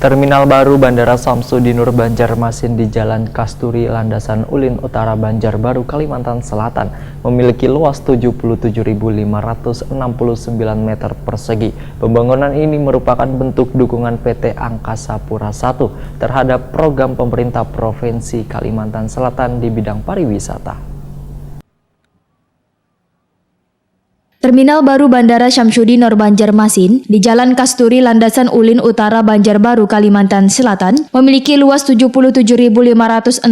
Terminal baru Bandara Syamsuddin Nur Banjarmasin di Jalan Kasturi, Landasan Ulin Utara, Banjarbaru, Kalimantan Selatan memiliki luas 77.569 meter persegi. Pembangunan ini merupakan bentuk dukungan PT Angkasa Pura I terhadap program pemerintah Provinsi Kalimantan Selatan di bidang pariwisata. Terminal baru Bandara Syamsuddin Nur Banjarmasin di Jalan Kasturi, Landasan Ulin Utara, Banjarbaru, Kalimantan Selatan memiliki luas 77.569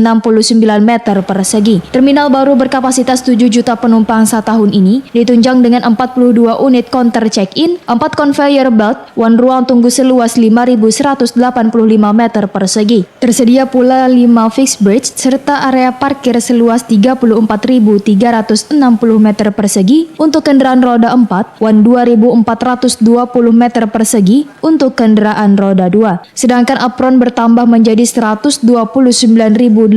meter persegi. Terminal baru berkapasitas 7 juta penumpang setahun ini ditunjang dengan 42 unit counter check-in, 4 conveyor belt, 1 ruang tunggu seluas 5.185 meter persegi. Tersedia pula 5 fixed bridge serta area parkir seluas 34.360 meter persegi untuk kendaraan roda 4 dan 2.420 meter persegi untuk kendaraan roda 2. Sedangkan apron bertambah menjadi 129.812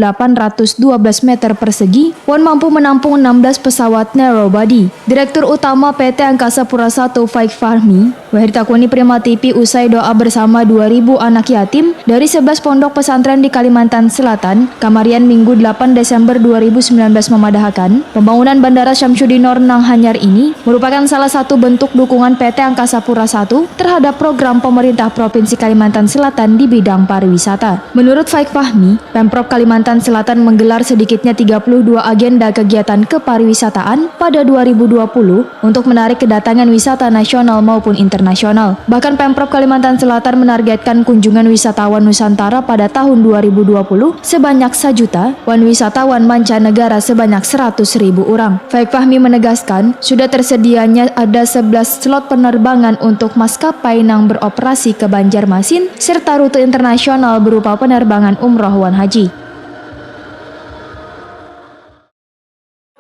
meter persegi dan mampu menampung 16 pesawat narrow body. Direktur Utama PT Angkasa Pura I Faik Fahmi ditakoni Prima TV usai doa bersama 2.000 anak yatim dari 11 pondok pesantren di Kalimantan Selatan, Kamarian Minggu 8 Desember 2019 memadahkan pembangunan Bandara Syamsuddin Nur Nanghanyar ini merupakan salah satu bentuk dukungan PT Angkasa Pura I terhadap program pemerintah Provinsi Kalimantan Selatan di bidang pariwisata. Menurut Faik Fahmi, Pemprov Kalimantan Selatan menggelar sedikitnya 32 agenda kegiatan kepariwisataan pada 2020 untuk menarik kedatangan wisata nasional maupun internasional. Bahkan Pemprov Kalimantan Selatan menargetkan kunjungan wisatawan Nusantara pada tahun 2020 sebanyak 1 juta dan wisatawan mancanegara sebanyak 100.000 orang. Faik Fahmi menegaskan, sudah tersedianya ada 11 slot penerbangan untuk maskapai yang beroperasi ke Banjarmasin serta rute internasional berupa penerbangan umroh dan haji.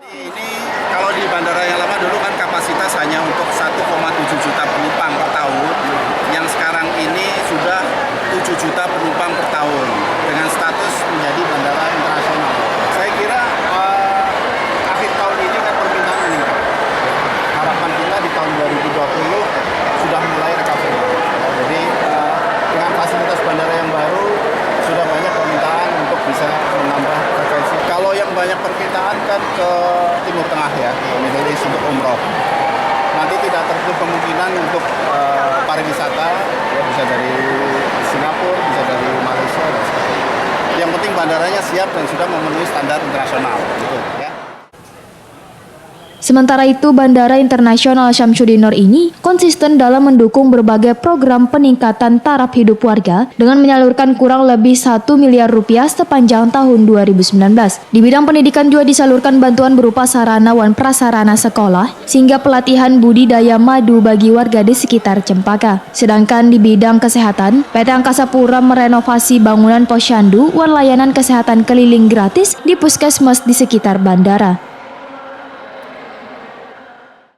Ini kalau di bandara yang lama dulu kan kapasitas hanya untuk 1,7 juta penumpang per tahun. Yang sekarang ini sudah 7 juta penumpang per tahun dengan status menjadi bandara internasional. Saya kira akhir tahun ini kan permintaan meningkat. Harapan kita di tahun 2020 sudah mulai recovery. Jadi dengan fasilitas bandara yang baru sudah banyak permintaan untuk bisa menambah frekuensi. Kalau yang banyak permintaan kan ke Timur Tengah ya, Middle East untuk umroh. Nanti tidak tertutup kemungkinan untuk pariwisata, ya bisa dari Singapura, bisa dari Malaysia dan sebagainya. Yang penting bandaranya siap dan sudah memenuhi standar internasional, gitu ya. Sementara itu, Bandara Internasional Syamsuddin Nur ini konsisten dalam mendukung berbagai program peningkatan taraf hidup warga dengan menyalurkan kurang lebih 1 miliar rupiah sepanjang tahun 2019. Di bidang pendidikan juga disalurkan bantuan berupa sarana dan prasarana sekolah sehingga pelatihan budidaya madu bagi warga di sekitar Cempaka. Sedangkan di bidang kesehatan, PT Angkasa Pura merenovasi bangunan posyandu dan layanan kesehatan keliling gratis di puskesmas di sekitar bandara.